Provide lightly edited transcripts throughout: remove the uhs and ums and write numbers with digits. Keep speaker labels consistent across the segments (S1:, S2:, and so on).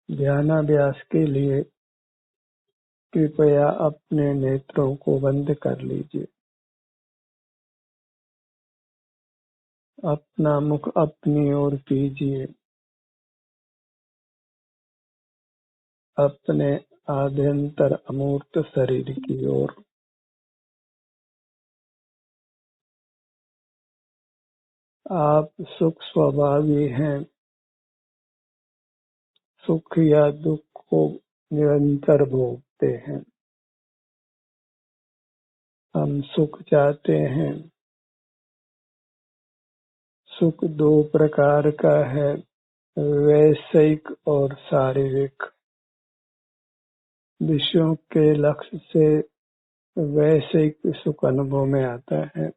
S1: ध्यानाभ्यास के लिए कृपया अपने नेत्रों को बंद कर लीजिए। अपना मुख अपनी ओर कीजिए। अपने आभ्यंतर अमूर्त शरीर की ओर। आप सुख स्वभावी हैं। सुख या दुख को निरंतर भोगते हैं। हम सुख चाहते हैं। सुख दो प्रकार का है, वैषयिक और शारीरिक। विषयों के लक्ष्य से वैषयिक सुख अनुभव में आता है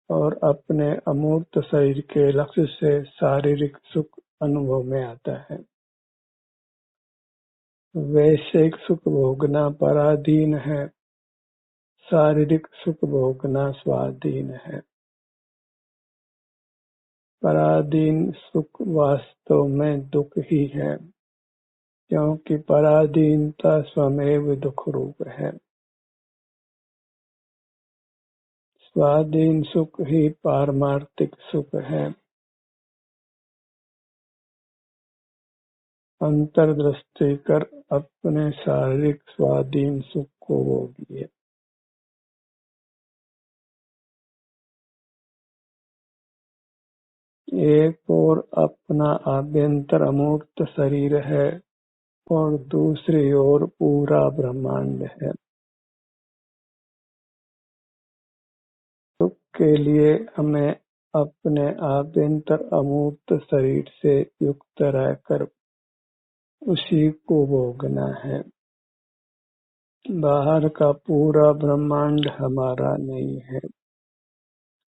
S1: और अपने अमूर्त शरीर के लक्ष्य से शारीरिक सुख अनुभव में आता है। वैषयिक सुख भोगना पराधीन है, शारीरिक सुख भोगना स्वाधीन है। पराधीन सुख वास्तव में दुख ही है, क्योंकि पराधीनता स्वमेव दुख रूप है। स्वाधीन सुख ही पारमार्थिक सुख है। अंतर्दृष्टि कर अपने शारीरिक स्वाधीन सुख को भोगिए। एक ओर अपना आभ्यंतर अमूर्त शरीर है और दूसरी ओर पूरा ब्रह्मांड है। सुख के लिए हमें अपने आभ्यंतर अमूर्त शरीर से युक्त रहकर उसी को भोगना है। बाहर का पूरा ब्रह्मांड हमारा नहीं है।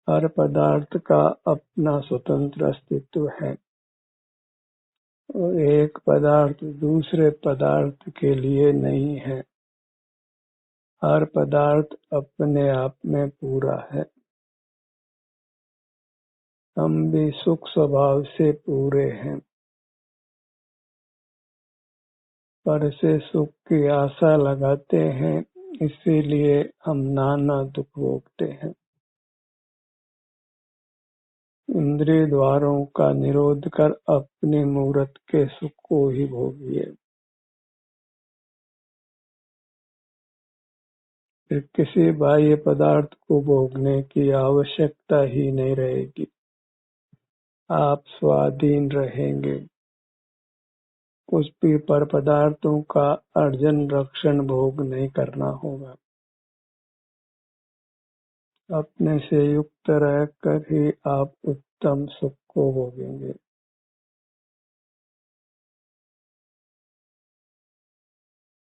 S1: हर पदार्थ का अपना स्वतंत्र अस्तित्व है और एक पदार्थ दूसरे पदार्थ के लिए नहीं है। हर पदार्थ अपने आप में पूरा है। हम भी सुख स्वभाव से पूरे हैं, पर से सुख की आशा लगाते हैं, इसीलिए हम नाना दुख भोगते हैं। इंद्रिय द्वारों का निरोध कर अपने मूर्त के सुख को ही भोगिए। फिर किसी बाह्य पदार्थ को भोगने की आवश्यकता ही नहीं रहेगी। आप स्वाधीन रहेंगे। कुछ भी पर पदार्थों का अर्जन रक्षण भोग नहीं करना होगा। अपने से युक्त रहकर ही आप उत्तम सुख को भोगेंगे।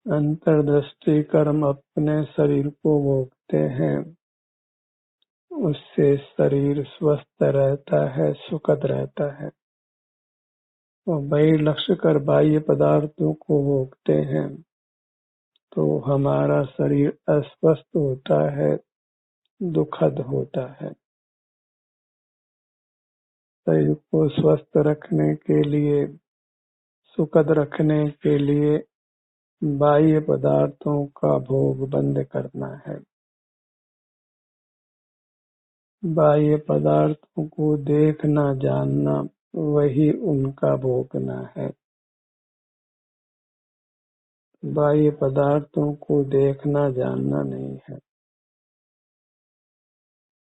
S1: अंतर्दृष्टि कर्म अपने शरीर को भोगते हैं, उससे शरीर स्वस्थ रहता है, सुखद रहता है। और वही लक्ष्य कर बाह्य पदार्थों को भोगते हैं तो हमारा शरीर अस्वस्थ होता है, दुखद होता है। शरीर को स्वस्थ रखने के लिए, सुखद रखने के लिए बाह्य पदार्थों का भोग बंद करना है। बाह्य पदार्थों को देखना जानना, वही उनका भोगना है। बाह्य पदार्थों को देखना जानना नहीं है।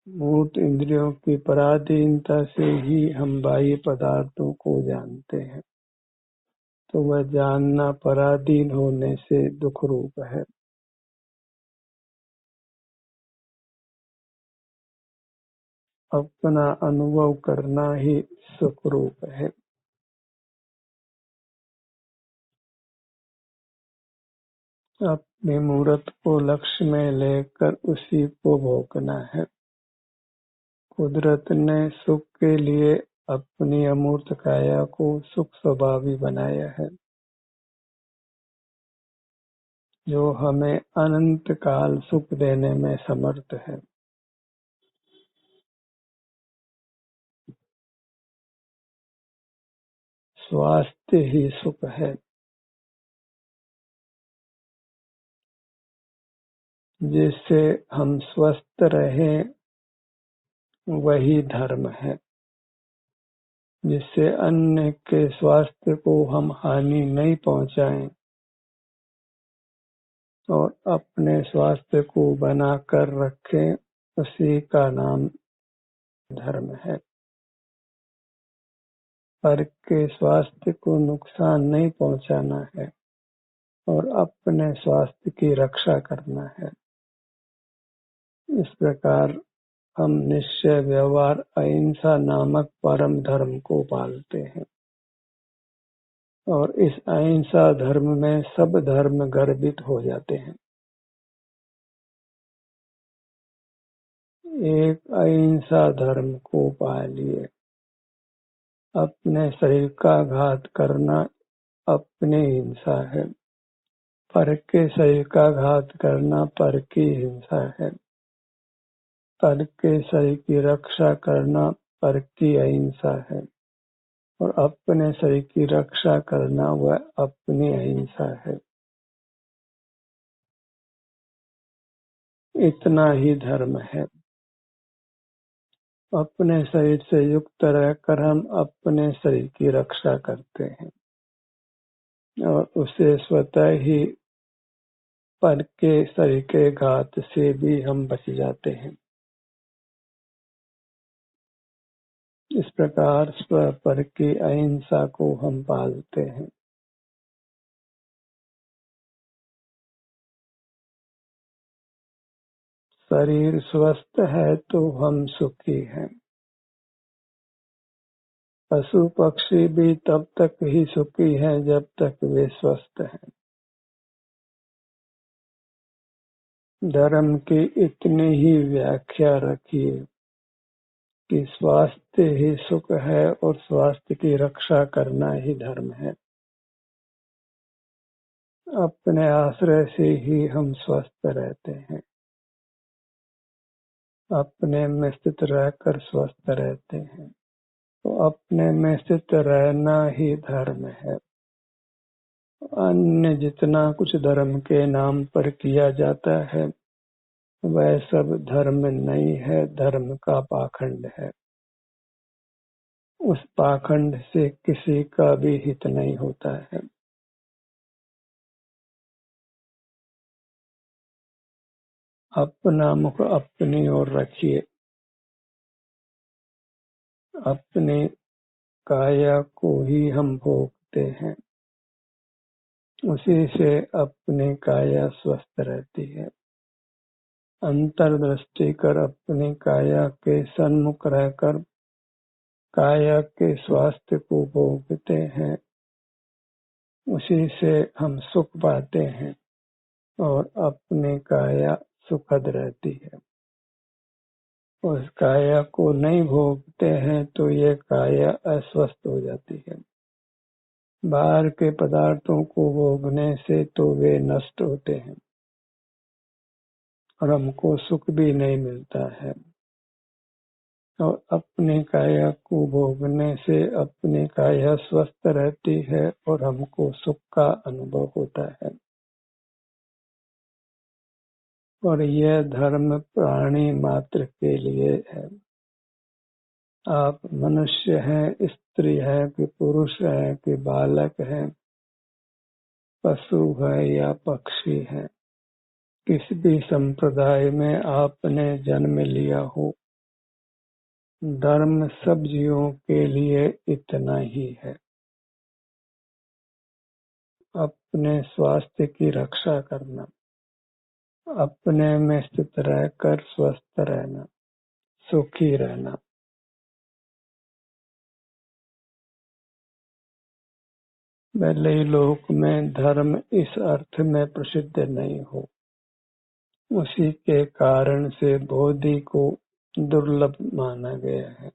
S1: मूर्त इंद्रियों की पराधीनता से ही हम बाह्य पदार्थों को जानते हैं, तो वह जानना पराधीन होने से दुख रूप है। अपना अनुभव करना ही सुख रूप है। अपने मूर्त को लक्ष्य में लेकर उसी को भोगना है। कुदरत ने सुख के लिए अपनी अमूर्त काया को सुख स्वभावी बनाया है, जो हमें अनंत काल सुख देने में समर्थ है। स्वास्थ्य ही सुख है। जिससे हम स्वस्थ रहें वही धर्म है। जिससे अन्य के स्वास्थ्य को हम हानि नहीं पहुंचाएं और अपने स्वास्थ्य को बनाकर रखें, उसी का नाम धर्म है। पर के स्वास्थ्य को नुकसान नहीं पहुंचाना है और अपने स्वास्थ्य की रक्षा करना है। इस प्रकार हम निश्चय, व्यवहार, अहिंसा नामक परम धर्म को पालते हैं और इस अहिंसा धर्म में सब धर्म गर्भित हो जाते हैं। एक अहिंसा धर्म को पालिए। अपने शरीर का घात करना अपनी हिंसा है। पर के शरीर का घात करना पर की हिंसा है। पर के शरीर की रक्षा करना पर की अहिंसा है और अपने शरीर की रक्षा करना वह अपनी अहिंसा है। इतना ही धर्म है। अपने शरीर से युक्त रहकर हम अपने शरीर की रक्षा करते हैं और उसे स्वतः ही पर के शरीर के घात से भी हम बच जाते हैं। इस प्रकार स्व पर की अहिंसा को हम पालते हैं। शरीर स्वस्थ है तो हम सुखी हैं। पशु पक्षी भी तब तक ही सुखी हैं जब तक वे स्वस्थ हैं। धर्म की इतनी ही व्याख्या रखिए कि स्वास्थ्य ही सुख है और स्वास्थ्य की रक्षा करना ही धर्म है। अपने आश्रय से ही हम स्वस्थ रहते हैं। अपने में स्थित रहकर स्वस्थ रहते हैं। तो अपने में स्थित रहना ही धर्म है। अन्य जितना कुछ धर्म के नाम पर किया जाता है वह सब धर्म नहीं है, धर्म का पाखंड है। उस पाखंड से किसी का भी हित नहीं होता है। अपना मुख अपनी ओर रखिए। अपनी काया को ही हम भोगते हैं। उसी से अपनी काया स्वस्थ रहती है। अंतर्दृष्टि कर अपनी काया के सन्मुख रहकर काया के स्वास्थ्य को भोगते हैं। उसी से हम सुख पाते हैं और अपनी काया सुखद रहती है। उस काया को नहीं भोगते हैं तो ये काया अस्वस्थ हो जाती है। बाहर के पदार्थों को भोगने से तो वे नष्ट होते हैं और हमको सुख भी नहीं मिलता है। और अपनी काया को भोगने से अपनी काया स्वस्थ रहती है और हमको सुख का अनुभव होता है। और यह धर्म प्राणी मात्र के लिए है। आप मनुष्य हैं, स्त्री है कि पुरुष है कि बालक है, पशु है या पक्षी है, किसी भी संप्रदाय में आपने जन्म लिया हो, धर्म सब जीवों के लिए इतना ही है। अपने स्वास्थ्य की रक्षा करना, अपने में स्थित रहकर स्वस्थ रहना, सुखी रहना। भले ही लोक में धर्म इस अर्थ में प्रसिद्ध नहीं हो, उसी के कारण से बोधि को दुर्लभ माना गया है।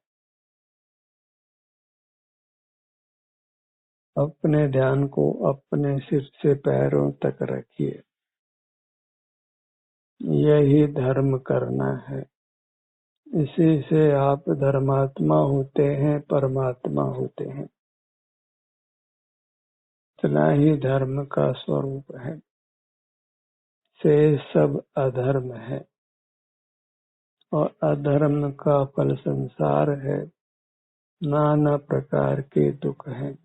S1: अपने ध्यान को अपने सिर से पैरों तक रखिए। यही धर्म करना है। इसी से आप धर्मात्मा होते हैं, परमात्मा होते हैं। इतना ही धर्म का स्वरूप है, से सब अधर्म है और अधर्म का फल संसार है, नाना प्रकार के दुख हैं।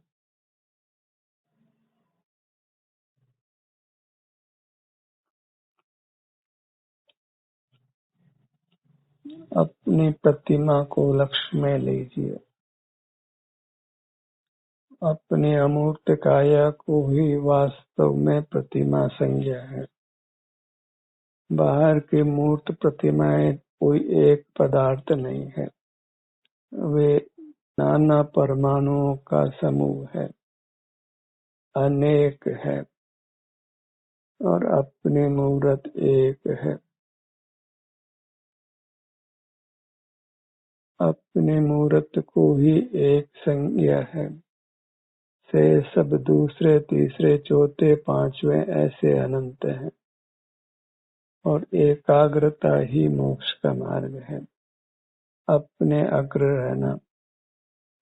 S1: अपनी प्रतिमा को लक्ष्य में लीजिए, अपनी अमूर्त काया को ही वास्तव में प्रतिमा संज्ञा है। बाहर की मूर्त प्रतिमाएं कोई एक पदार्थ नहीं है, वे नाना परमाणुओं का समूह है, अनेक है और अपनी मूर्त एक है। अपनी मूर्त को ही एक संज्ञा है, से सब दूसरे तीसरे चौथे पांचवें ऐसे अनंत हैं और एकाग्रता ही मोक्ष का मार्ग है। अपने अग्र रहना,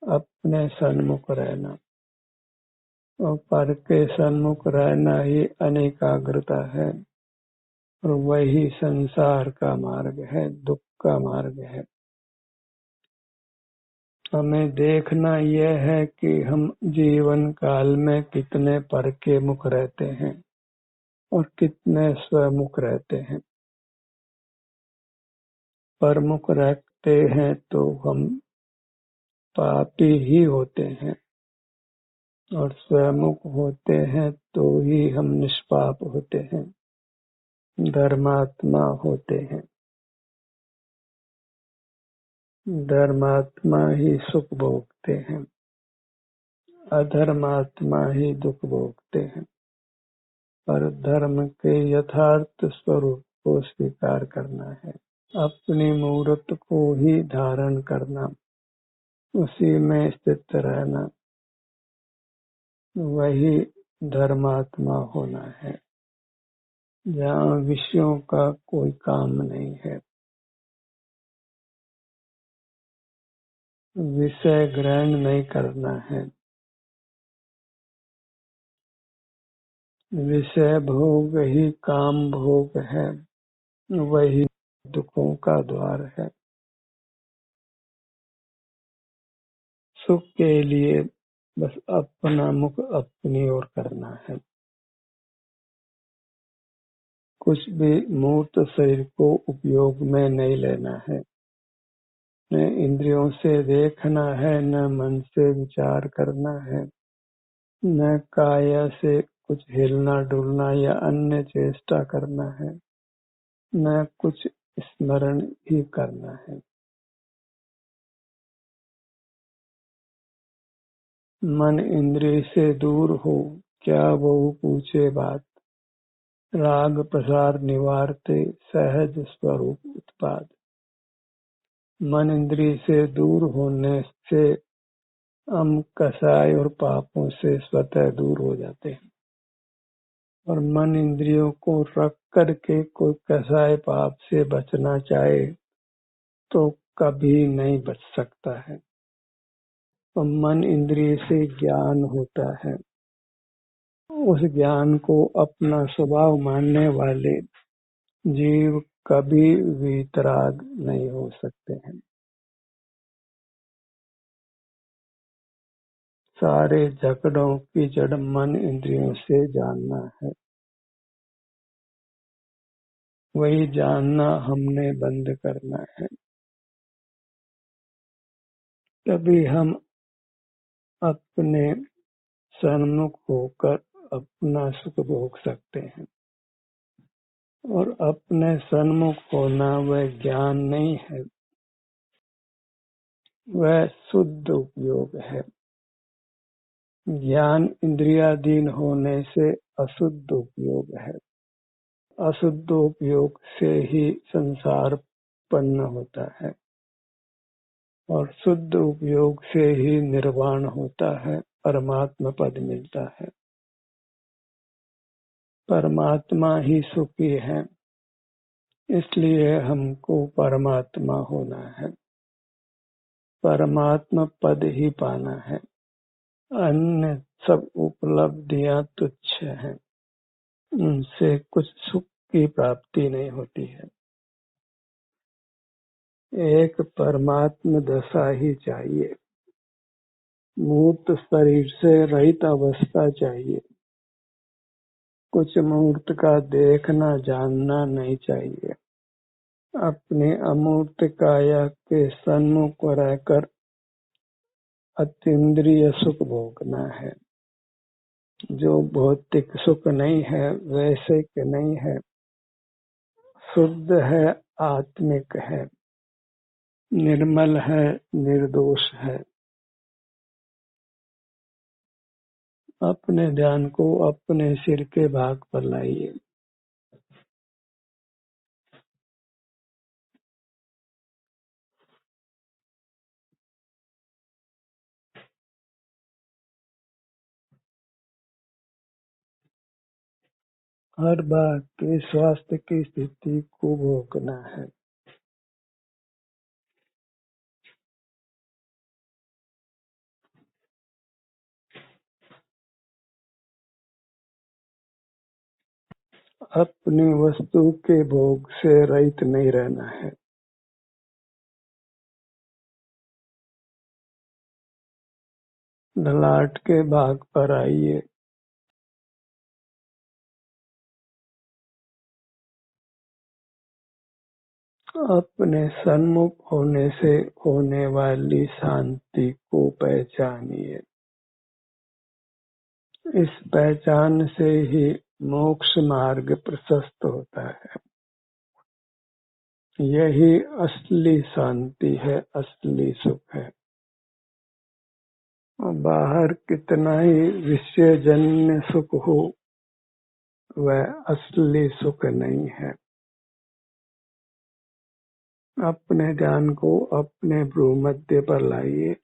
S1: अपने सन्मुख रहना और पर के सन्मुख रहना ही अनेकाग्रता है और वही संसार का मार्ग है, दुख का मार्ग है। हमें देखना यह है कि हम जीवन काल में कितने पर के मुख रहते हैं और कितने स्वमुख रहते हैं। परमुख रखते हैं तो हम पापी ही होते हैं और स्वमुख होते हैं तो ही हम निष्पाप होते हैं, धर्मात्मा होते हैं। धर्मात्मा ही सुख भोगते हैं, अधर्मात्मा ही दुख भोगते हैं। पर धर्म के यथार्थ स्वरूप को स्वीकार करना है, अपनी मूर्त को ही धारण करना, उसी में स्थित रहना, वही धर्मात्मा होना है, जहाँ विषयों का कोई काम नहीं है। विषय ग्रहण नहीं करना है, विषय भोग ही काम भोग है, वही दुखों का द्वार है। सुख के लिए बस अपना मुख अपनी ओर करना है। कुछ भी मूर्त शरीर को उपयोग में नहीं लेना है, न इंद्रियों से देखना है, न मन से विचार करना है, न काया से कुछ हिलना डुलना या अन्य चेष्टा करना है, न कुछ स्मरण ही करना है। मन इंद्रिय से दूर हो, क्या वो पूछे बात, राग प्रसार निवारते सहज स्वरूप उत्पाद। मन इंद्रिय से दूर होने से हम कसाय और पापों से स्वतः दूर हो जाते हैं और मन इंद्रियों को रख करके कोई कसाय पाप से बचना चाहे तो कभी नहीं बच सकता है। तो मन इंद्रिय से ज्ञान होता है, उस ज्ञान को अपना स्वभाव मानने वाले जीव कभी वीतराग नहीं हो सकते हैं। सारे झगड़ों की जड़ मन इंद्रियों से जानना है, वही जानना हमने बंद करना है। तभी हम अपने सन्मुख होकर अपना सुख भोग सकते हैं और अपने सन्मुख होना वह ज्ञान नहीं है, वह शुद्ध उपयोग है। ज्ञान इंद्रियाधीन होने से अशुद्ध उपयोग है, अशुद्ध उपयोग से ही संसार उत्पन्न होता है और शुद्ध उपयोग से ही निर्वाण होता है, परमात्मा पद मिलता है। परमात्मा ही सुखी है, इसलिए हमको परमात्मा होना है, परमात्मा पद ही पाना है। अन्य सब उपलब्धियां तुच्छ हैं, उनसे कुछ सुख की प्राप्ति नहीं होती है। एक परमात्म दशा ही चाहिए, मूर्त शरीर से रहित अवस्था चाहिए। कुछ मूर्त का देखना जानना नहीं चाहिए। अपने अमूर्त काया के सन्मुख रहकर अतीन्द्रिय सुख भोगना है। जो भौतिक सुख नहीं है, वैसे नहीं है, शुद्ध है, आत्मिक है, निर्मल है, निर्दोष है। अपने ध्यान को अपने सिर के भाग पर लाइए। हर बात के स्वास्थ्य की स्थिति को भोगना है। अपनी वस्तु के भोग से रहित नहीं रहना है। ललाट के भाग पर आइए। अपने सन्मुख होने से होने वाली शांति को पहचानिए। इस पहचान से ही मोक्ष मार्ग प्रशस्त होता है। यही असली शांति है, असली सुख है। बाहर कितना ही विषयजन्य सुख हो, वह असली सुख नहीं है। अपने ध्यान को अपने भ्रूमध्य पर लाइए।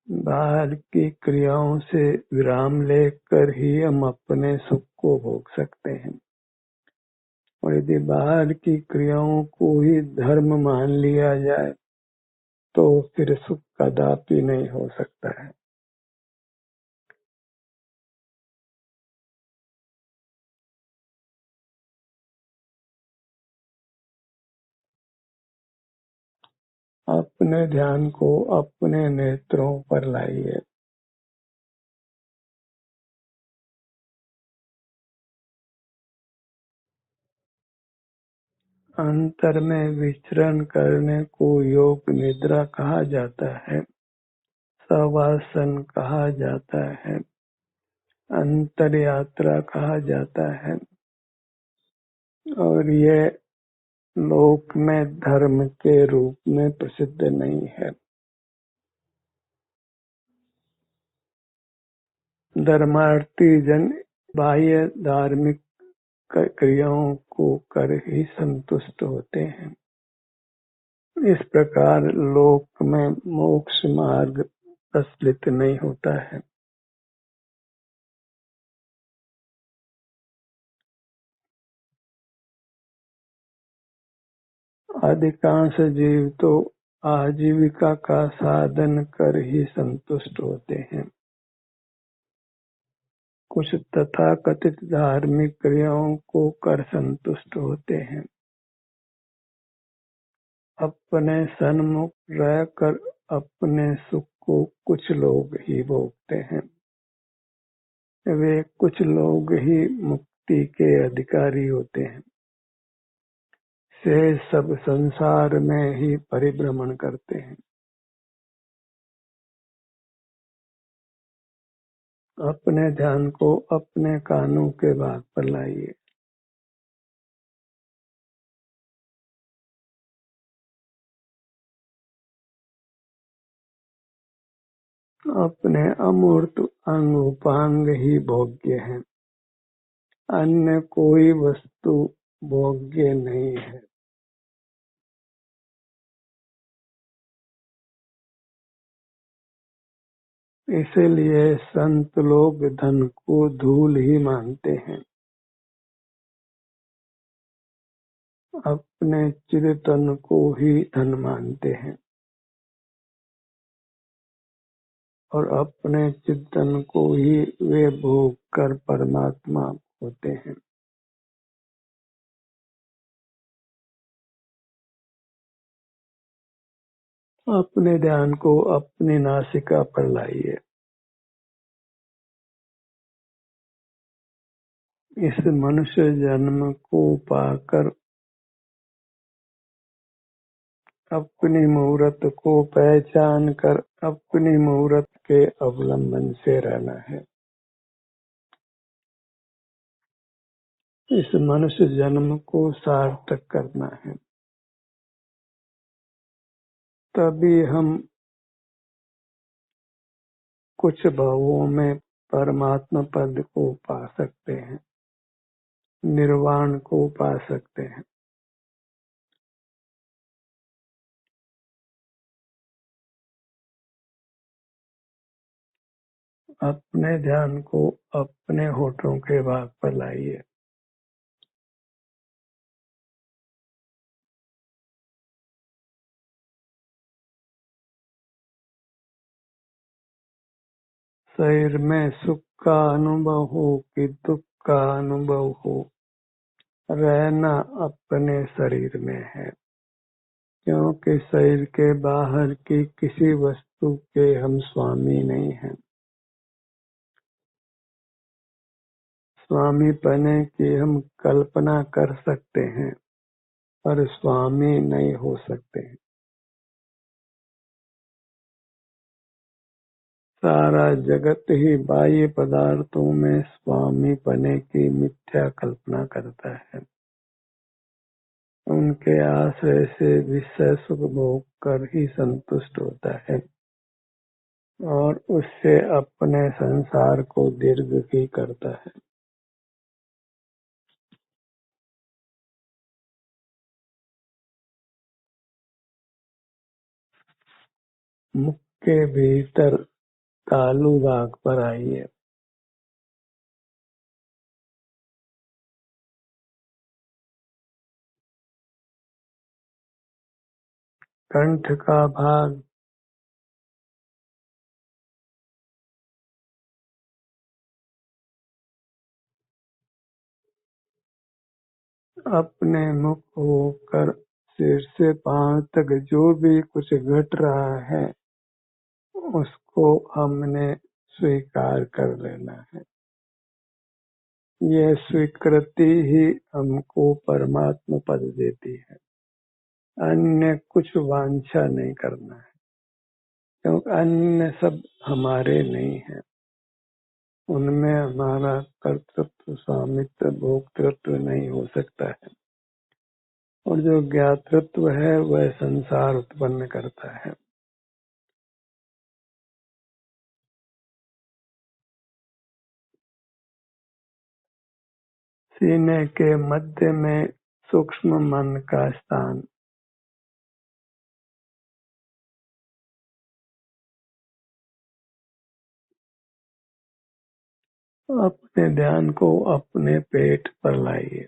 S1: बाहर की क्रियाओं से विराम लेकर ही हम अपने सुख को भोग सकते हैं। और यदि बाहर की क्रियाओं को ही धर्म मान लिया जाए तो फिर सुख कदापि नहीं हो सकता है। अपने ध्यान को अपने नेत्रों पर लाइए। अंतर में विचरण करने को योग निद्रा कहा जाता है, शवासन कहा जाता है, अंतर यात्रा कहा जाता है। और ये लोक में धर्म के रूप में प्रसिद्ध नहीं है। धर्मार्थी जन बाह्य धार्मिक क्रियाओं को कर ही संतुष्ट होते हैं। इस प्रकार लोक में मोक्ष मार्ग प्रचलित नहीं होता है। अधिकांश जीव तो आजीविका का साधन कर ही संतुष्ट होते हैं। कुछ तथाकथित धार्मिक क्रियाओं को कर संतुष्ट होते हैं। अपने सन्मुख रहकर अपने सुख को कुछ लोग ही भोगते हैं। वे कुछ लोग ही मुक्ति के अधिकारी होते हैं। से सब संसार में ही परिभ्रमण करते हैं। अपने ध्यान को अपने कानों के भाग पर लाइए। अपने अमूर्त अंग उपांग ही भोग्य है, अन्य कोई वस्तु भोग्य नहीं है। इसलिए संत लोग धन को धूल ही मानते हैं। अपने चिरतन को ही धन मानते हैं और अपने चिंतन को ही वे भोग कर परमात्मा होते हैं। अपने ध्यान को अपनी नासिका पर लाइए। इस मनुष्य जन्म को पाकर अपनी मुहूर्त को पहचान कर अपनी मुहूर्त के अवलंबन से रहना है। इस मनुष्य जन्म को सार्थक करना है, तभी हम कुछ भावों में परमात्मा पद को पा सकते हैं, निर्वाण को पा सकते हैं। अपने ध्यान को अपने होठों के भाग पर लाइए। शरीर में सुख का अनुभव हो कि दुख का अनुभव हो, रहना अपने शरीर में है, क्योंकि शरीर के बाहर की किसी वस्तु के हम स्वामी नहीं हैं। स्वामी बने की हम कल्पना कर सकते हैं, पर स्वामी नहीं हो सकते हैं। सारा जगत ही बाह्य पदार्थों में स्वामी बने की मिथ्या कल्पना करता है। उनके आश्रय से विषय सुख भोग कर ही संतुष्ट होता है और उससे अपने संसार को दीर्घ ही करता है। मुख के भीतर तालु दाग पर आइए। कंठ का भाग अपने मुख होकर सिर से पांव तक जो भी कुछ घट रहा है उसको हमने स्वीकार कर लेना है। यह स्वीकृति ही हमको परमात्मा पद देती है। अन्य कुछ वांछा नहीं करना है, क्योंकि अन्य सब हमारे नहीं है। उनमें हमारा कर्तृत्व, स्वामित्व, भोक्तृत्व नहीं हो सकता है। और जो ज्ञातृत्व है वह संसार उत्पन्न करता है। सीने के मध्य में सूक्ष्म मन का स्थान। अपने ध्यान को अपने पेट पर लाइए।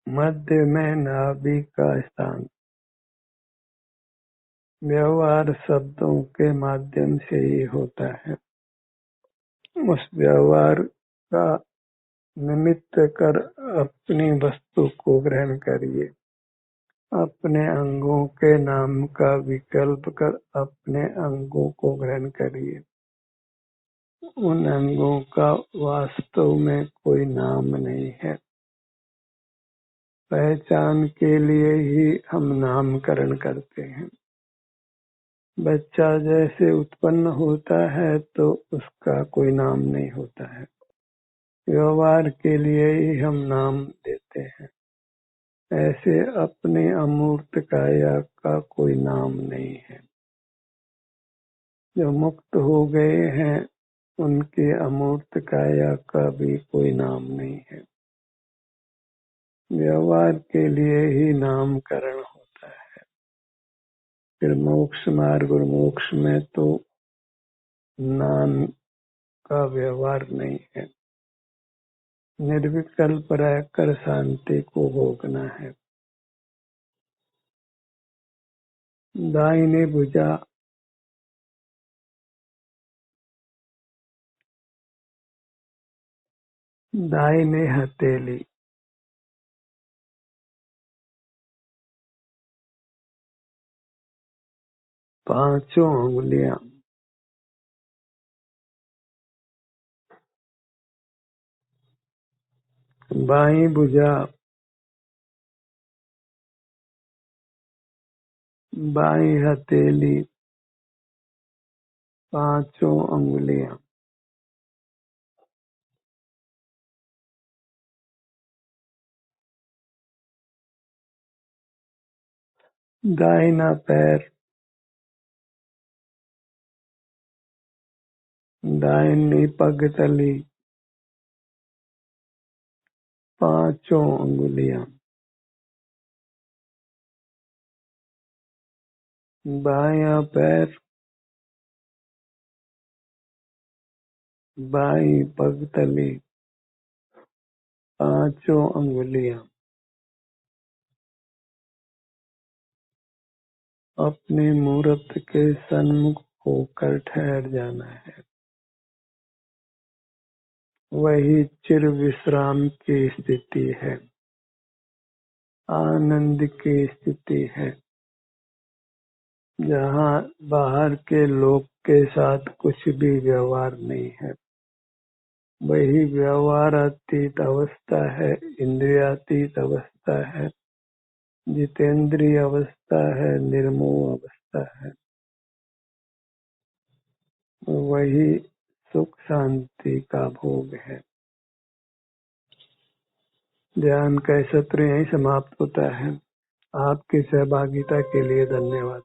S1: मध्य में नाभि का स्थान। व्यवहार शब्दों के माध्यम से ही होता है। उस व्यवहार का निमित्त कर अपनी वस्तु को ग्रहण करिए। अपने अंगों के नाम का विकल्प कर अपने अंगों को ग्रहण करिए। उन अंगों का वास्तव में कोई नाम नहीं है। पहचान के लिए ही हम नामकरण करते हैं। बच्चा जैसे उत्पन्न होता है तो उसका कोई नाम नहीं होता है। व्यवहार के लिए ही हम नाम देते हैं। ऐसे अपने अमूर्त काया का कोई नाम नहीं है। जो मुक्त हो गए हैं उनके अमूर्त काया का भी कोई नाम नहीं है। व्यवहार के लिए ही नामकरण होता है। फिर मोक्ष मार्ग और मोक्ष में तो नाम का व्यवहार नहीं है। निर्विकल्प रहकर शांति को भोगना है। दाहिने भुजा दाहिने हथेली पांचों उंगलियां बाईं भुजा बाईं हथेली पांचों उंगलियां दाहिना पैर दाहिनी पगतली पांचों उंगलियां बायां पैर बाईं पगतली पांचों उंगलियां अपने मूर्त के सन्मुख होकर ठहर जाना है। वही चिर विश्राम की स्थिति है, आनंद की स्थिति है, जहाँ बाहर के लोग के साथ कुछ भी व्यवहार नहीं है। वही व्यवहारातीत अवस्था है, इंद्रियातीत अवस्था है, जितेंद्रिय अवस्था है, निर्मोह अवस्था है। वही सुख शांति का भोग है। ध्यान का सत्र यहीं समाप्त होता है। आपकी सहभागिता के लिए धन्यवाद।